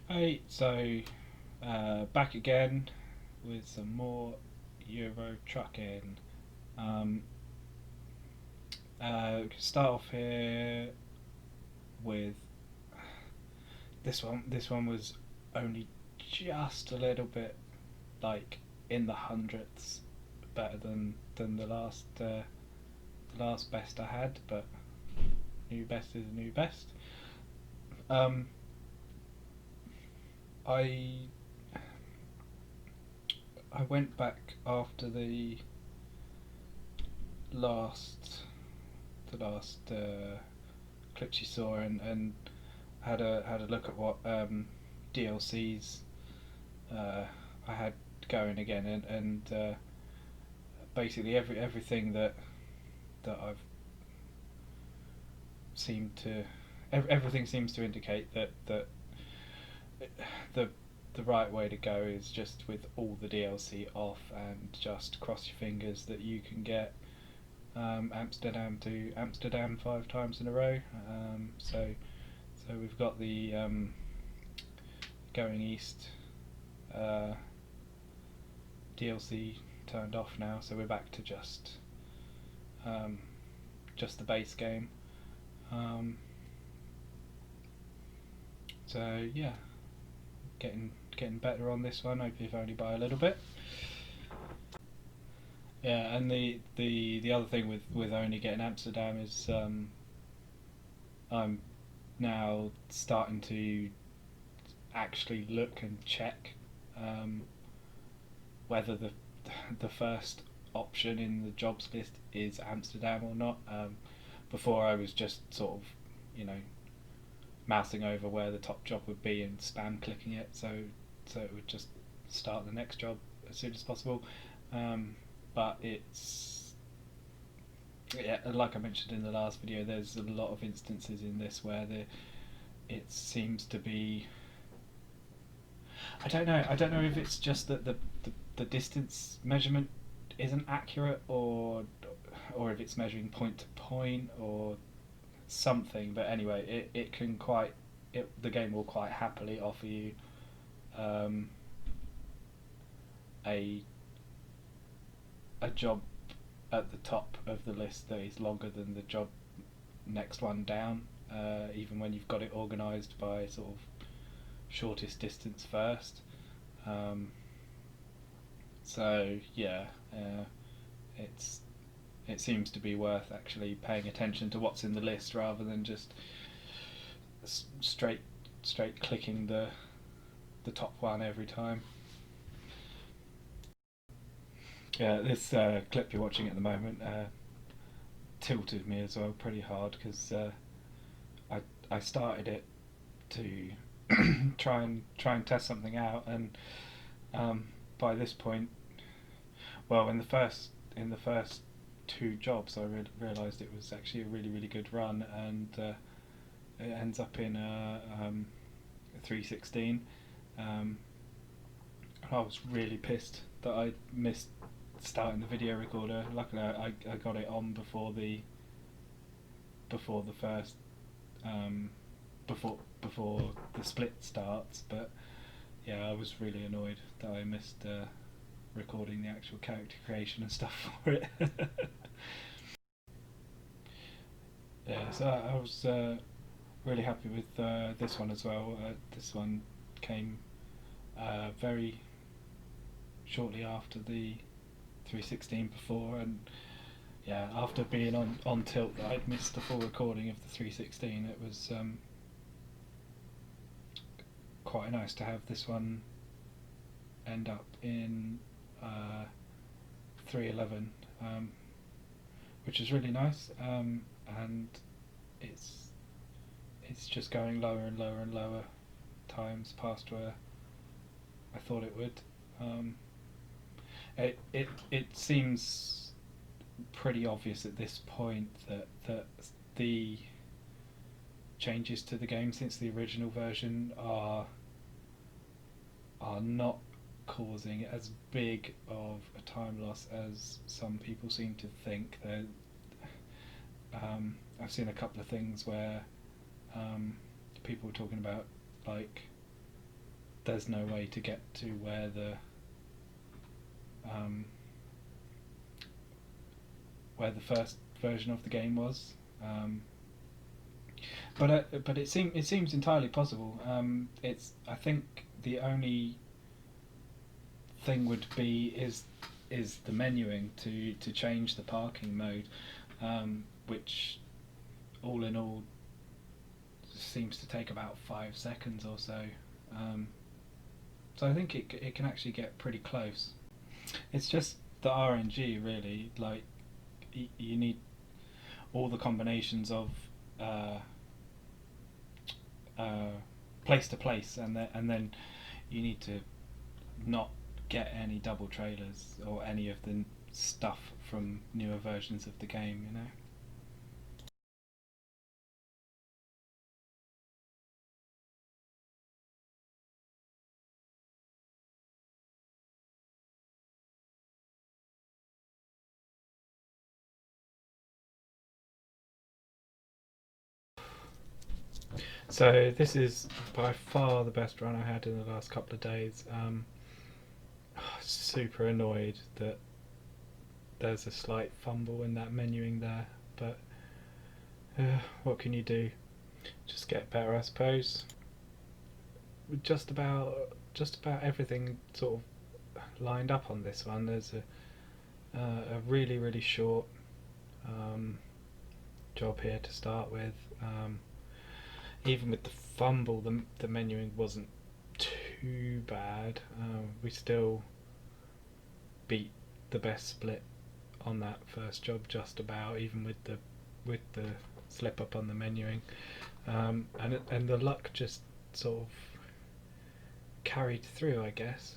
Hey, so back again with some more Euro trucking. Um, start off here with this one. This one was only just a little bit like in the hundredths better than the last best I had, but new best is a new best. Um, I I went back after last the last clips you saw and had a look at what DLCs I had going again and basically everything that I've seemed to everything seems to indicate that the the right way to go is just with all the DLC off and just cross your fingers that you can get Amsterdam to Amsterdam 5 times in a row. So we've got the going east uh, DLC turned off now, so we're back to um, just the base game. Um, so yeah, getting better on this one. If only by a little bit. Yeah, and the other thing with only getting Amsterdam is I'm now starting to actually look and check um, whether the first option in the jobs list is Amsterdam or not. Before I was just sort of, you know, mousing over where the top job would be and spam clicking it, so it would just start the next job as soon as possible. But it's yeah, like I mentioned in the last video, there's a lot of instances in this where it seems to be. I don't know. I don't know if it's just that the distance measurement isn't accurate, or if it's measuring point to point or something. But anyway, it can quite the game will quite happily offer you um, a a job at the top of the list that is longer than the job next one down, even when you've got it organised by sort of shortest distance first. Um, so yeah, it's it seems to be worth actually paying attention to what's in the list rather than just straight clicking the top one every time. Yeah, this clip you're watching at the moment tilted me as well pretty hard because I I started it to try and test something out, and by this point, well, in the first two jobs, I realised it was actually a really good run, and it ends up in a 316. Um, I was really pissed that I missed starting the video recorder. Luckily, I got it on before the first um, before the split starts. But yeah, I was really annoyed that I missed recording the actual character creation and stuff for it. Yeah, so I was really happy with this one as well. This one came very shortly after the 316 before, and yeah, after being on tilt that I'd missed the full recording of the 316, it was quite nice to have this one end up in 311, which is really nice, and it's it's just going lower and lower and lower times past where I thought it would. Um, it seems pretty obvious at this point that the changes to the game since the original version are not causing as big of a time loss as some people seem to think. I've seen a couple of things where people were talking about like there's no way to get to um, where the first version of the game was. Um, but it seems entirely possible. It's I think the only thing would be is the menuing to change the parking mode, which all in all seems to take about 5 seconds or so. Um, so I think it can actually get pretty close. It's just the RNG really. Like you need all the combinations of uh, uh, place to place, and then you need to not get any double trailers or any of the stuff from newer versions of the game. You know. So this is by far the best run I had in the last couple of days. Super annoyed that there's a slight fumble in that menuing there, but what can you do? Just get better, I suppose. Just about everything sort of lined up on this one. There's a really short um, job here to start with. Even with the fumble, the menuing wasn't too bad. We still beat the best split on that first job just about, even with the slip up on the menuing, and the luck just sort of carried through, I guess.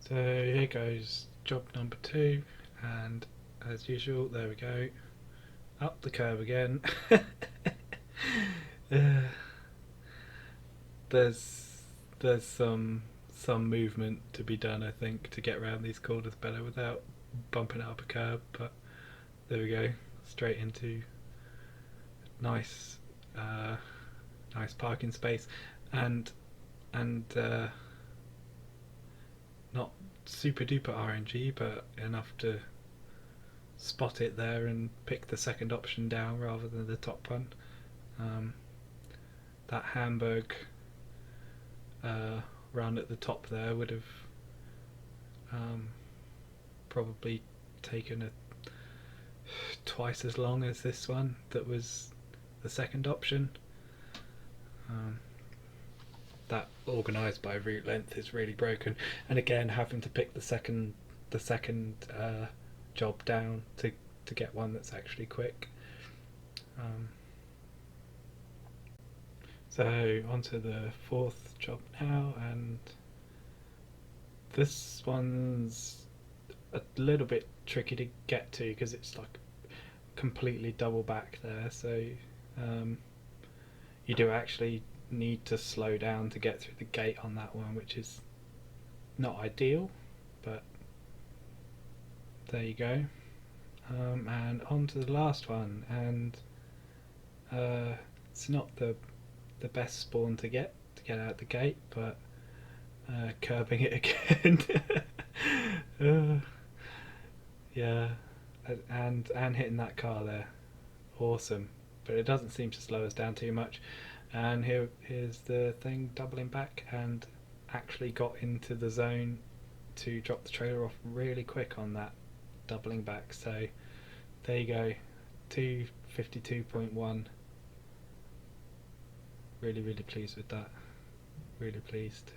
So here goes job number 2, and as usual, there we go, up the curb again. uh, there's some movement to be done, I think, to get around these corners better without bumping up a curb, but there we go, straight into nice nice parking space, and not super duper RNG, but enough to spot it there and pick the second option down rather than the top one. That Hamburg run at the top there would have probably taken twice as long as this one that was the second option. That organised by route length is really broken, and again having to pick the second job down to get one that's actually quick. So onto the 4th job now, and this one's a little bit tricky to get to because it's like completely double back there, so you do actually need to slow down to get through the gate on that one, which is not ideal, but there you go. And on to the last one, and it's not the best spawn to get out the gate, but curbing it again. Yeah, and hitting that car there, awesome, but it doesn't seem to slow us down too much. And here's the thing doubling back, and actually got into the zone to drop the trailer off really quick on that doubling back. So there you go, 252.1. Really pleased with that. Really pleased.